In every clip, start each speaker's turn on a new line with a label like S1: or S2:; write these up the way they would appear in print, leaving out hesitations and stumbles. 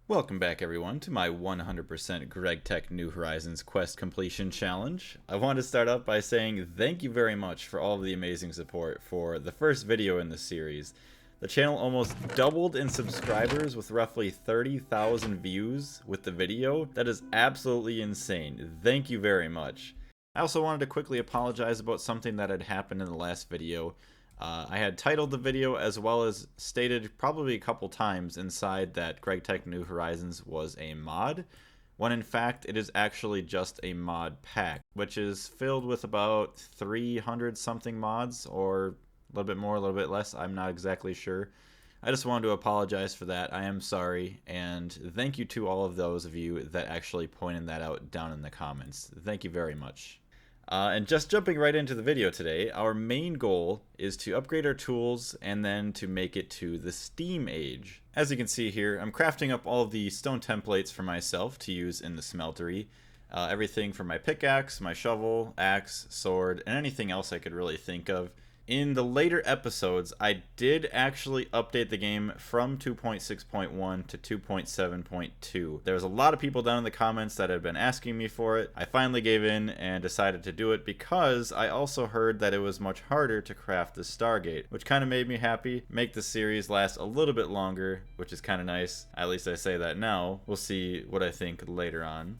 S1: Welcome back everyone to my 100% Gregtech New Horizons quest completion challenge. I want to start up by saying thank you very much for all of the amazing support for the first video in the series. The channel almost doubled in subscribers with roughly 30,000 views with the video. That is absolutely insane. Thank you very much. I also wanted to quickly apologize about something that had happened in the last video. I had titled the video as well as stated probably a couple times inside that Gregtech New Horizons was a mod, when in fact it is actually just a mod pack, which is filled with about 300 something mods, or a little bit more, a little bit less, I'm not exactly sure. I just wanted to apologize for that. I am sorry, and thank you to all of those of you that actually pointed that out down in the comments. Thank you very much. And just jumping right into the video today, our main goal is to upgrade our tools and then to make it to the Steam age. As you can see here, I'm crafting up all of the stone templates for myself to use in the smeltery. Everything from my pickaxe, my shovel, axe, sword, and anything else I could really think of. In the later episodes, I did actually update the game from 2.6.1 to 2.7.2. There was a lot of people down in the comments that had been asking me for it. I finally gave in and decided to do it because I also heard that it was much harder to craft the Stargate, which kind of made me happy. Make the series last a little bit longer, which is kind of nice. At least I say that now. We'll see what I think later on.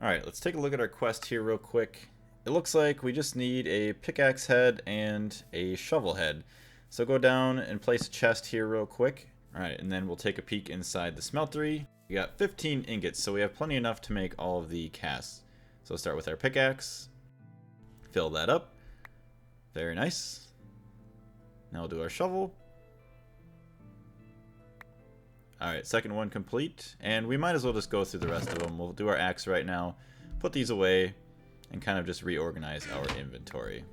S1: Alright, let's take a look at our quest here real quick. It looks like we just need a pickaxe head and a shovel head. So go down and place a chest here real quick. Alright, and then we'll take a peek inside the smeltery. We got 15 ingots, so we have plenty enough to make all of the casts. So we'll start with our pickaxe. Fill that up. Very nice. Now we'll do our shovel. Alright, second one complete. And we might as well just go through the rest of them. We'll do our axe right now. Put these away. And kind of just reorganize our inventory.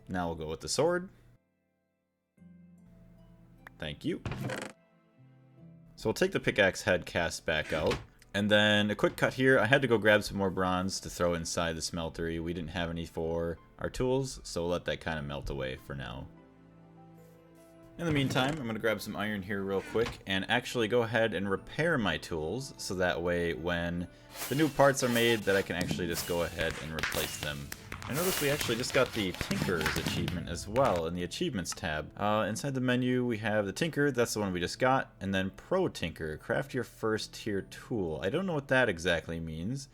S1: Now we'll go with the sword. Thank you. So we'll take the pickaxe head cast back out. And then a quick cut here. I had to go grab some more bronze to throw inside the smeltery. We didn't have any for our tools, so we'll let that kind of melt away for now. In the meantime, I'm going to grab some iron here real quick and actually go ahead and repair my tools, so that way when the new parts are made that I can actually just go ahead and replace them. I noticed we actually just got the Tinker's achievement as well in the Achievements tab. Inside the menu we have the Tinker, that's the one we just got, and then Pro Tinker, craft your first tier tool. I don't know what that exactly means.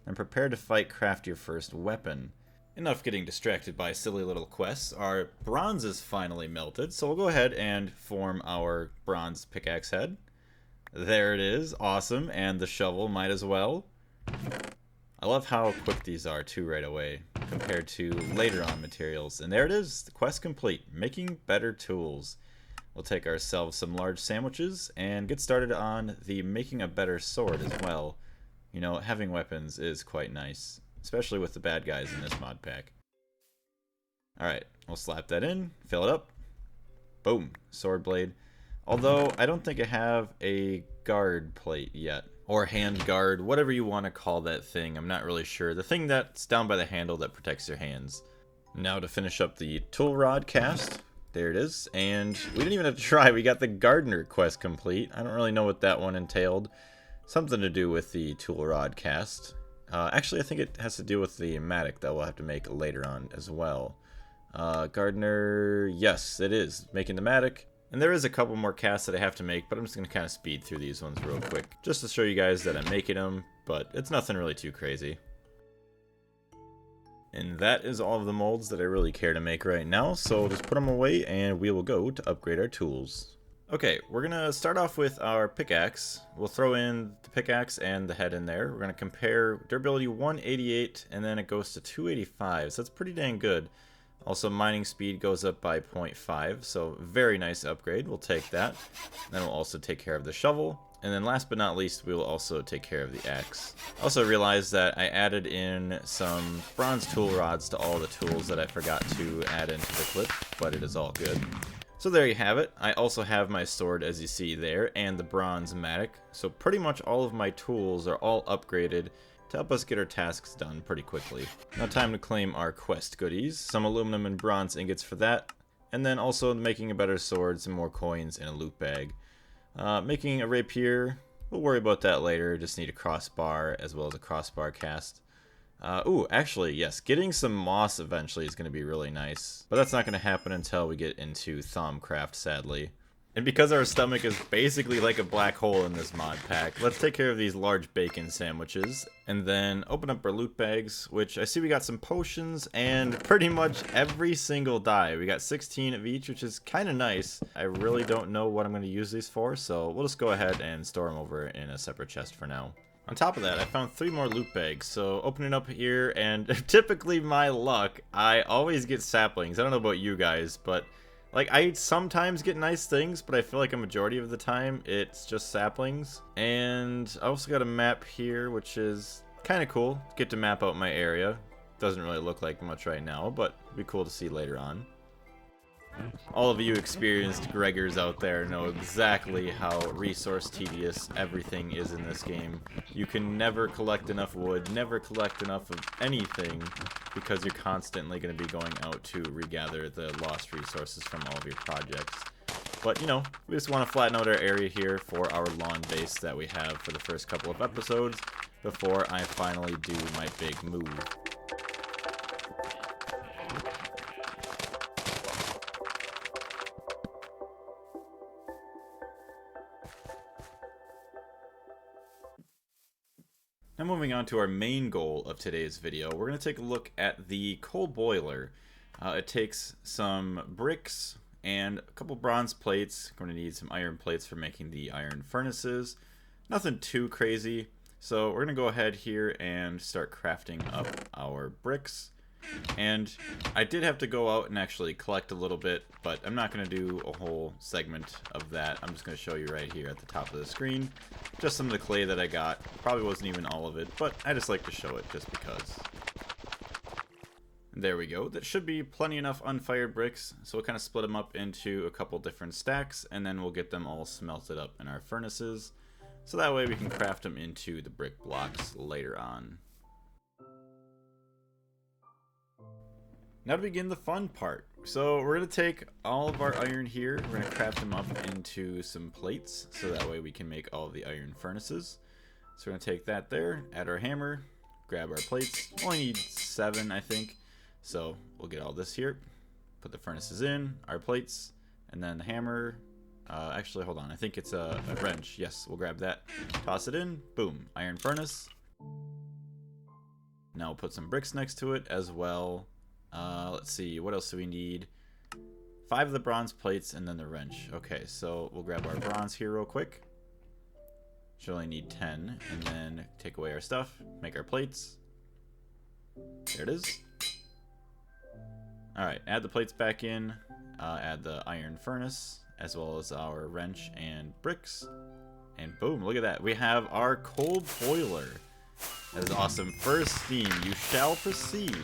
S1: And prepare to fight, craft your first weapon. Enough getting distracted by silly little quests. Our bronze is finally melted, so we'll go ahead and form our bronze pickaxe head. There it is, awesome, and the shovel might as well. I love how quick these are too right away, compared to later on materials. And there it is, the quest complete, making better tools. We'll take ourselves some large sandwiches and get started on the making a better sword as well. You know, having weapons is quite nice. Especially with the bad guys in this mod pack. Alright, we'll slap that in, fill it up. Boom, sword blade. Although, I don't think I have a guard plate yet. Or hand guard, whatever you want to call that thing, I'm not really sure. The thing that's down by the handle that protects your hands. Now to finish up the tool rod cast. There it is. And we didn't even have to try, we got the gardener quest complete. I don't really know what that one entailed. Something to do with the tool rod cast. Actually, I think it has to do with the mattock that we'll have to make later on as well. Gardener, yes, it is. Making the mattock. And there is a couple more casts that I have to make, but I'm just going to kind of speed through these ones real quick. Just to show you guys that I'm making them, but it's nothing really too crazy. And that is all of the molds that I really care to make right now, so we'll just put them away and we will go to upgrade our tools. Okay, we're going to start off with our pickaxe. We'll throw in the pickaxe and the head in there. We're going to compare durability 188 and then it goes to 285, so that's pretty dang good. Also, mining speed goes up by 0.5, so very nice upgrade. We'll take that. Then we'll also take care of the shovel. And then last but not least, we will also take care of the axe. Also realized that I added in some bronze tool rods to all the tools that I forgot to add into the clip, but it is all good. So there you have it. I also have my sword as you see there and the bronze mattock. So pretty much all of my tools are all upgraded to help us get our tasks done pretty quickly. Now time to claim our quest goodies. Some aluminum and bronze ingots for that. And then also making a better sword, some more coins, and a loot bag. Making a rapier, we'll worry about that later. Just need a crossbar as well as a crossbar cast. Ooh, actually, yes, getting some moss eventually is going to be really nice. But that's not going to happen until we get into Thaumcraft, sadly. And because our stomach is basically like a black hole in this mod pack, let's take care of these large bacon sandwiches. And then open up our loot bags, which I see we got some potions and pretty much every single dye. We got 16 of each, which is kind of nice. I really don't know what I'm going to use these for, so we'll just go ahead and store them over in a separate chest for now. On top of that, I found 3 more loot bags, so opening up here, and typically my luck, I always get saplings. I don't know about you guys, but like, I sometimes get nice things, but I feel like a majority of the time it's just saplings. And I also got a map here, which is kind of cool. Get to map out my area. Doesn't really look like much right now, but it'd be cool to see later on. All of you experienced Greggers out there know exactly how resource tedious everything is in this game. You can never collect enough wood, never collect enough of anything, because you're constantly going to be going out to regather the lost resources from all of your projects. But, you know, we just want to flatten out our area here for our lawn base that we have for the first couple of episodes before I finally do my big move. Now moving on to our main goal of today's video, we're going to take a look at the coal boiler. It takes some bricks and a couple bronze plates. Going to need some iron plates for making the iron furnaces. Nothing too crazy. So we're going to go ahead here and start crafting up our bricks. And I did have to go out and actually collect a little bit, but I'm not going to do a whole segment of that. I'm just going to show you right here at the top of the screen just some of the clay that I got. Probably wasn't even all of it, but I just like to show it just because. There we go. That should be plenty enough unfired bricks, so we'll kind of split them up into a couple different stacks, and then we'll get them all smelted up in our furnaces, so that way we can craft them into the brick blocks later on. Now to begin the fun part. So we're going to take all of our iron here, we're going to craft them up into some plates, so that way we can make all of the iron furnaces. So we're going to take that there, add our hammer, grab our plates. Only need 7, I think. So we'll get all this here, put the furnaces in, our plates, and then the hammer. Actually, hold on, I think it's a wrench. Yes, we'll grab that, toss it in, boom, iron furnace. Now we'll put some bricks next to it as well. Let's see, what else do we need? 5 of the bronze plates and then the wrench. Okay, so we'll grab our bronze here real quick. Should only need 10, and then take away our stuff, make our plates. There it is. Alright, add the plates back in, add the iron furnace, as well as our wrench and bricks. And boom, look at that. We have our coal boiler. That is awesome. First steam, you shall proceed.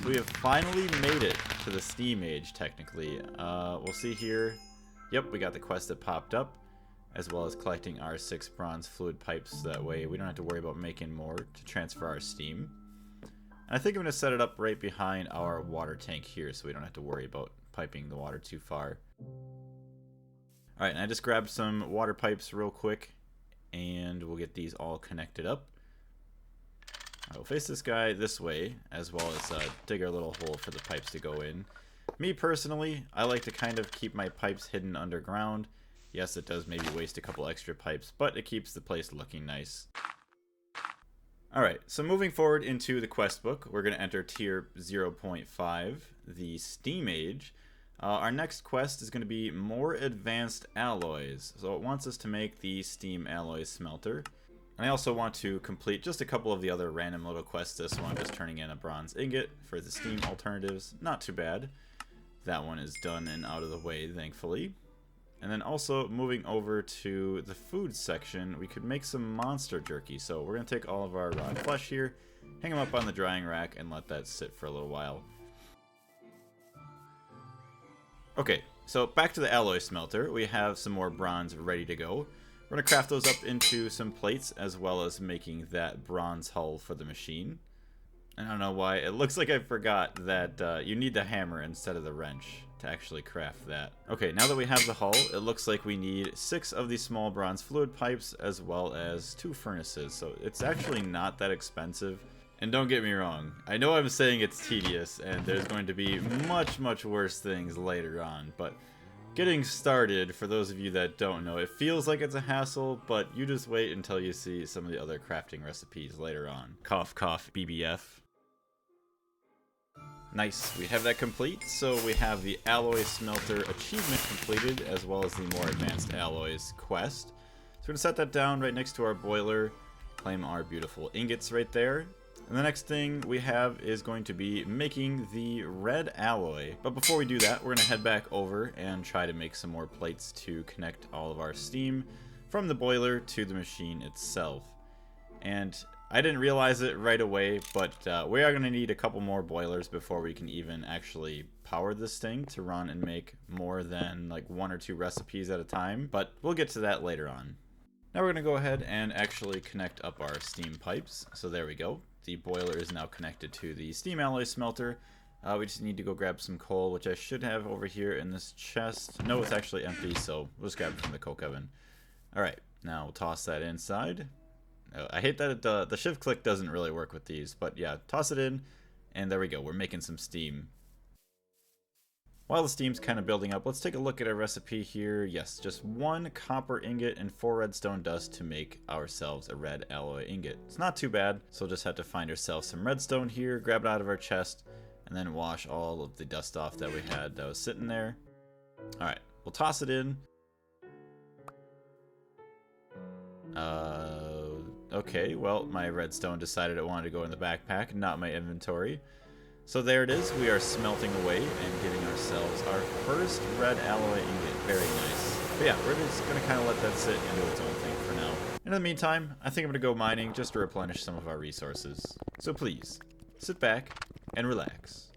S1: So we have finally made it to the steam age, technically. We'll see here. Yep, we got the quest that popped up, as well as collecting our 6 bronze fluid pipes. So that way we don't have to worry about making more to transfer our steam. And I think I'm going to set it up right behind our water tank here, so we don't have to worry about piping the water too far. Alright, and I just grabbed some water pipes real quick, and we'll get these all connected up. I will face this guy this way, as well as dig our little hole for the pipes to go in. Me personally, I like to kind of keep my pipes hidden underground. Yes, it does maybe waste a couple extra pipes, but it keeps the place looking nice. Alright, so moving forward into the quest book, we're going to enter tier 0.5, the Steam Age. Our next quest is going to be more advanced alloys. So it wants us to make the steam alloy smelter. And I also want to complete just a couple of the other random little quests. This one, just turning in a bronze ingot for the steam alternatives. Not too bad. That one is done and out of the way, thankfully. And then also moving over to the food section, we could make some monster jerky. So we're going to take all of our raw flesh here, hang them up on the drying rack, and let that sit for a little while. Okay, so back to the alloy smelter. We have some more bronze ready to go. We're going to craft those up into some plates, as well as making that bronze hull for the machine. I don't know why. It looks like I forgot that you need the hammer instead of the wrench to actually craft that. Okay, now that we have the hull, it looks like we need 6 of these small bronze fluid pipes as well as 2 furnaces. So it's actually not that expensive. And don't get me wrong, I know I'm saying it's tedious and there's going to be much, much worse things later on, but getting started, for those of you that don't know, it feels like it's a hassle, but you just wait until you see some of the other crafting recipes later on. Cough, cough, BBF. Nice, we have that complete, so we have the alloy smelter achievement completed, as well as the more advanced alloys quest. So we're going to set that down right next to our boiler, claim our beautiful ingots right there. And the next thing we have is going to be making the red alloy. But before we do that, we're going to head back over and try to make some more plates to connect all of our steam from the boiler to the machine itself. And I didn't realize it right away, but we are going to need a couple more boilers before we can even actually power this thing to run and make more than like 1 or 2 recipes at a time. But we'll get to that later on. Now we're going to go ahead and actually connect up our steam pipes. So there we go. The boiler is now connected to the steam alloy smelter. We just need to go grab some coal, which I should have over here in this chest. No, it's actually empty, so we'll just grab it from the coke oven. Alright, now we'll toss that inside. I hate that the shift click doesn't really work with these, but yeah, toss it in, and there we go. We're making some steam. While the steam's kind of building up, let's take a look at our recipe here. Yes, just 1 copper ingot and 4 redstone dust to make ourselves a red alloy ingot. It's not too bad, so we'll just have to find ourselves some redstone here, grab it out of our chest, and then wash all of the dust off that we had that was sitting there. Alright, we'll toss it in. Okay, well, my redstone decided it wanted to go in the backpack, not my inventory. So there it is, we are smelting away and getting ourselves our first red alloy ingot. Very nice. But yeah, we're just going to kind of let that sit and do its own thing for now. In the meantime, I think I'm going to go mining just to replenish some of our resources. So please, sit back and relax.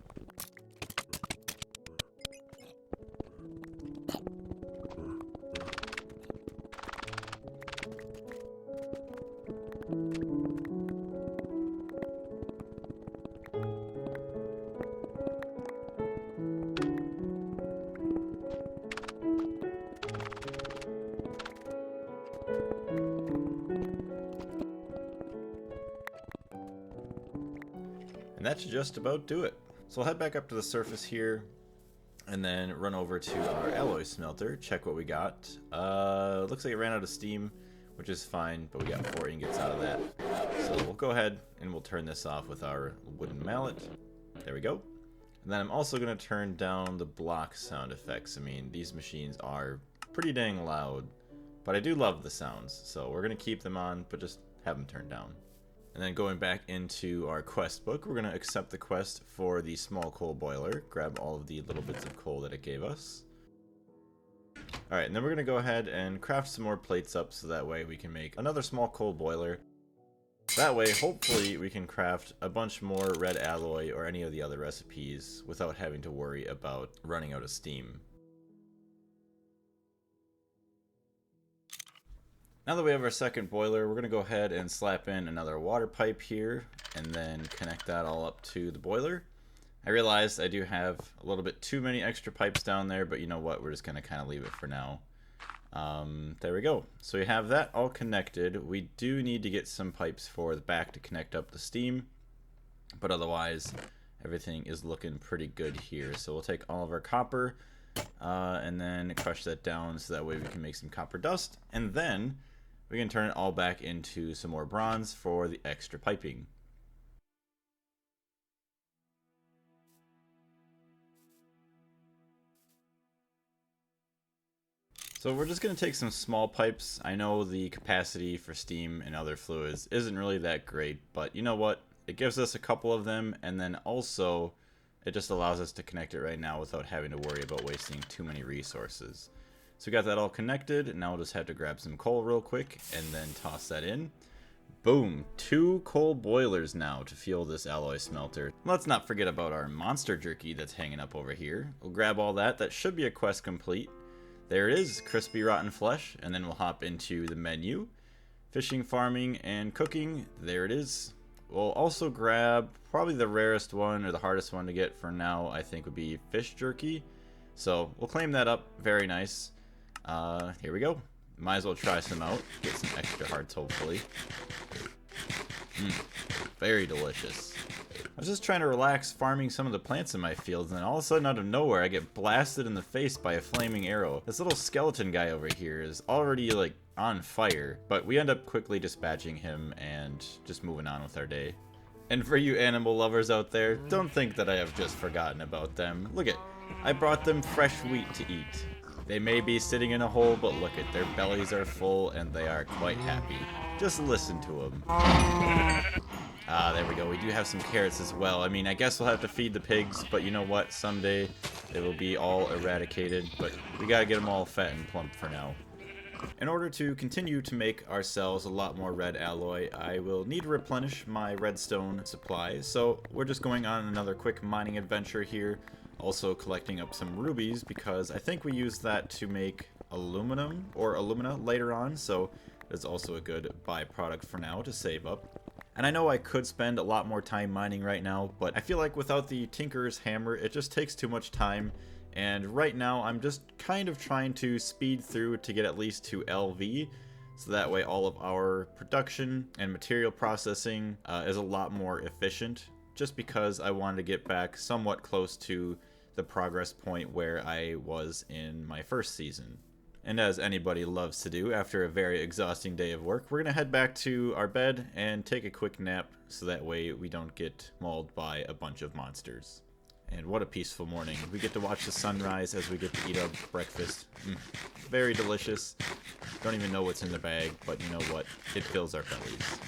S1: And that should just about do it. So we'll head back up to the surface here and then run over to our alloy smelter, check what we got. Looks like it ran out of steam, which is fine, but we got 4 ingots out of that. So we'll go ahead and we'll turn this off with our wooden mallet. There we go. And then I'm also going to turn down the block sound effects. I mean, these machines are pretty dang loud, but I do love the sounds, so we're going to keep them on, but just have them turned down. And then going back into our quest book, we're going to accept the quest for the small coal boiler, grab all of the little bits of coal that it gave us. Alright, and then we're going to go ahead and craft some more plates up so that way we can make another small coal boiler. That way, hopefully, we can craft a bunch more red alloy or any of the other recipes without having to worry about running out of steam. Now that we have our second boiler, we're going to go ahead and slap in another water pipe here and then connect that all up to the boiler. I realized I do have a little bit too many extra pipes down there, but you know what, we're just going to kind of leave it for now. There we go. So we have that all connected. We do need to get some pipes for the back to connect up the steam, but otherwise everything is looking pretty good here. So we'll take all of our copper and then crush that down so that way we can make some copper dust, and then we can turn it all back into some more bronze for the extra piping. So we're just going to take some small pipes. I know the capacity for steam and other fluids isn't really that great, but you know what? It gives us a couple of them, and then also it just allows us to connect it right now without having to worry about wasting too many resources. So we got that all connected, and now we'll just have to grab some coal real quick and then toss that in. Boom, 2 coal boilers now to fuel this alloy smelter. Let's not forget about our monster jerky that's hanging up over here. We'll grab all that. That should be a quest complete. There it is, crispy rotten flesh, and then we'll hop into the menu. Fishing, farming, and cooking. There it is. We'll also grab probably the rarest one or the hardest one to get for now, I think would be fish jerky. So we'll claim that up. Very nice. Here we go. Might as well try some out. Get some extra hearts, hopefully. Very delicious. I was just trying to relax farming some of the plants in my fields, and all of a sudden out of nowhere I get blasted in the face by a flaming arrow. This little skeleton guy over here is already like on fire, but we end up quickly dispatching him and just moving on with our day. And for you animal lovers out there, don't think that I have just forgotten about them. Look at, I brought them fresh wheat to eat. They may be sitting in a hole, but look at, their bellies are full and they are quite happy. Just listen to them. Ah, there we go. We do have some carrots as well. I mean, I guess we'll have to feed the pigs, but you know what? Someday they will be all eradicated, but we gotta get them all fat and plump for now. In order to continue to make ourselves a lot more red alloy, I will need to replenish my redstone supply, so we're just going on another quick mining adventure here. Also collecting up some rubies, because I think we use that to make aluminum or alumina later on, so it's also a good byproduct for now to save up. And I know I could spend a lot more time mining right now, but I feel like without the Tinker's Hammer, it just takes too much time. And right now, I'm just kind of trying to speed through to get at least to LV, so that way all of our production and material processing is a lot more efficient, just because I wanted to get back somewhat close to the progress point where I was in my first season. And as anybody loves to do after a very exhausting day of work, we're going to head back to our bed and take a quick nap, so that way we don't get mauled by a bunch of monsters. And what a peaceful morning. We get to watch the sunrise as we get to eat our breakfast. Very delicious. Don't even know what's in the bag, but you know what? It fills our bellies.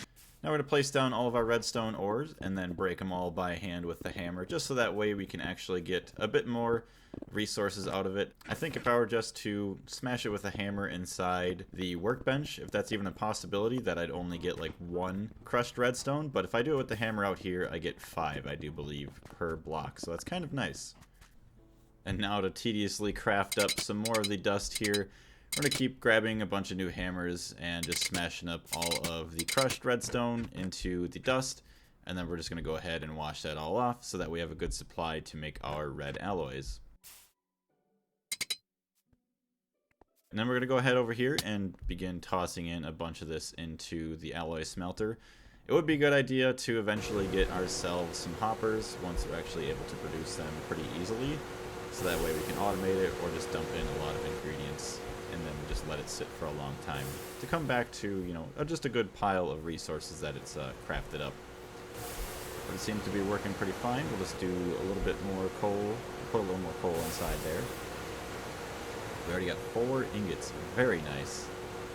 S1: Now we're going to place down all of our redstone ores and then break them all by hand with the hammer, just so that way we can actually get a bit more resources out of it. I think if I were just to smash it with a hammer inside the workbench, if that's even a possibility, that I'd only get like 1 crushed redstone, but if I do it with the hammer out here, I get 5, I do believe, per block, so that's kind of nice. And now to tediously craft up some more of the dust here, we're going to keep grabbing a bunch of new hammers and just smashing up all of the crushed redstone into the dust, and then we're just going to go ahead and wash that all off so that we have a good supply to make our red alloys. And then we're going to go ahead over here and begin tossing in a bunch of this into the alloy smelter. It would be a good idea to eventually get ourselves some hoppers once we're actually able to produce them pretty easily, so that way we can automate it or just dump in a lot of ingredients and then we just let it sit for a long time to come back to, you know, just a good pile of resources that it's crafted up. But it seems to be working pretty fine. We'll just do a little bit more coal, put a little more coal inside there. We already got 4 ingots. Very nice.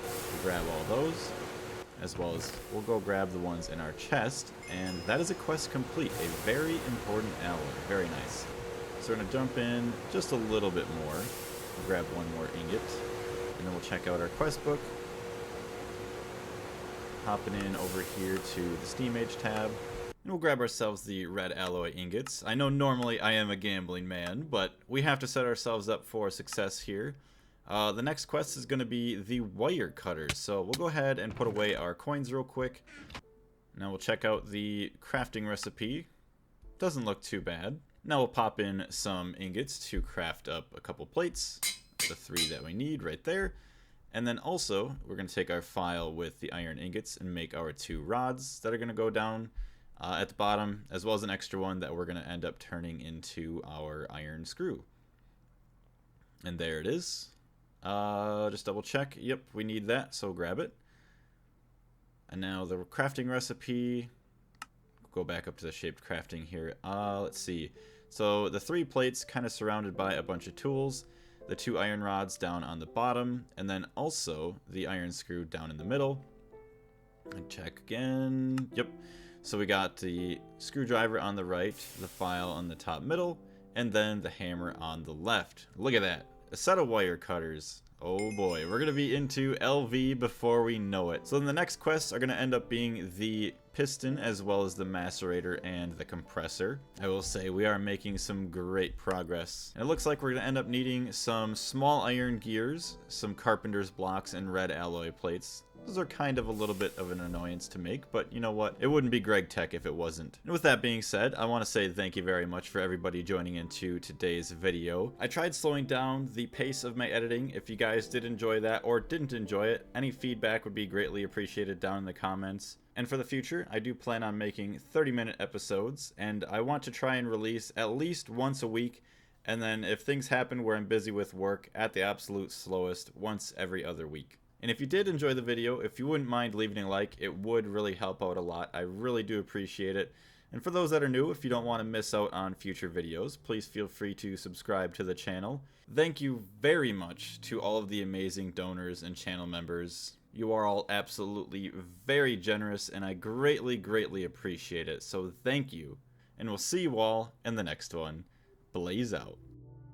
S1: We'll grab all those, as well as we'll go grab the ones in our chest, and that is a quest complete. A very important alloy. Very nice. So we're going to jump in just a little bit more. We'll grab 1 more ingot, and then we'll check out our quest book. Hopping in over here to the Steam Age tab, and we'll grab ourselves the red alloy ingots. I know normally I am a gambling man, but we have to set ourselves up for success here. The next quest is going to be the wire cutters, so we'll go ahead and put away our coins real quick. Now we'll check out the crafting recipe. Doesn't look too bad. Now we'll pop in some ingots to craft up a couple plates, the 3 that we need right there. And then also, we're going to take our file with the iron ingots and make our 2 rods that are going to go down at the bottom, as well as an extra one that we're going to end up turning into our iron screw. And there it is. Just double check. Yep, we need that, so grab it. And now the crafting recipe. Go back up to the shaped crafting here. Let's see. So the 3 plates kind of surrounded by a bunch of tools. The 2 iron rods down on the bottom, and then also the iron screw down in the middle. And check again. Yep. So we got the screwdriver on the right, the file on the top middle, and then the hammer on the left. Look at that. A set of wire cutters. Oh boy, we're going to be into LV before we know it. So then the next quests are going to end up being the piston, as well as the macerator and the compressor. I will say we are making some great progress. And it looks like we're going to end up needing some small iron gears, some carpenter's blocks, and red alloy plates. Those are kind of a little bit of an annoyance to make, but you know what? It wouldn't be Gregtech if it wasn't. And with that being said, I want to say thank you very much for everybody joining into today's video. I tried slowing down the pace of my editing. If you guys did enjoy that or didn't enjoy it, any feedback would be greatly appreciated down in the comments. And for the future, I do plan on making 30-minute episodes, and I want to try and release at least once a week, and then if things happen where I'm busy with work, at the absolute slowest, once every other week. And if you did enjoy the video, if you wouldn't mind leaving a like, it would really help out a lot. I really do appreciate it. And for those that are new, if you don't want to miss out on future videos, please feel free to subscribe to the channel. Thank you very much to all of the amazing donors and channel members. You are all absolutely very generous, and I greatly, greatly appreciate it. So thank you. And we'll see you all in the next one. Blaze out.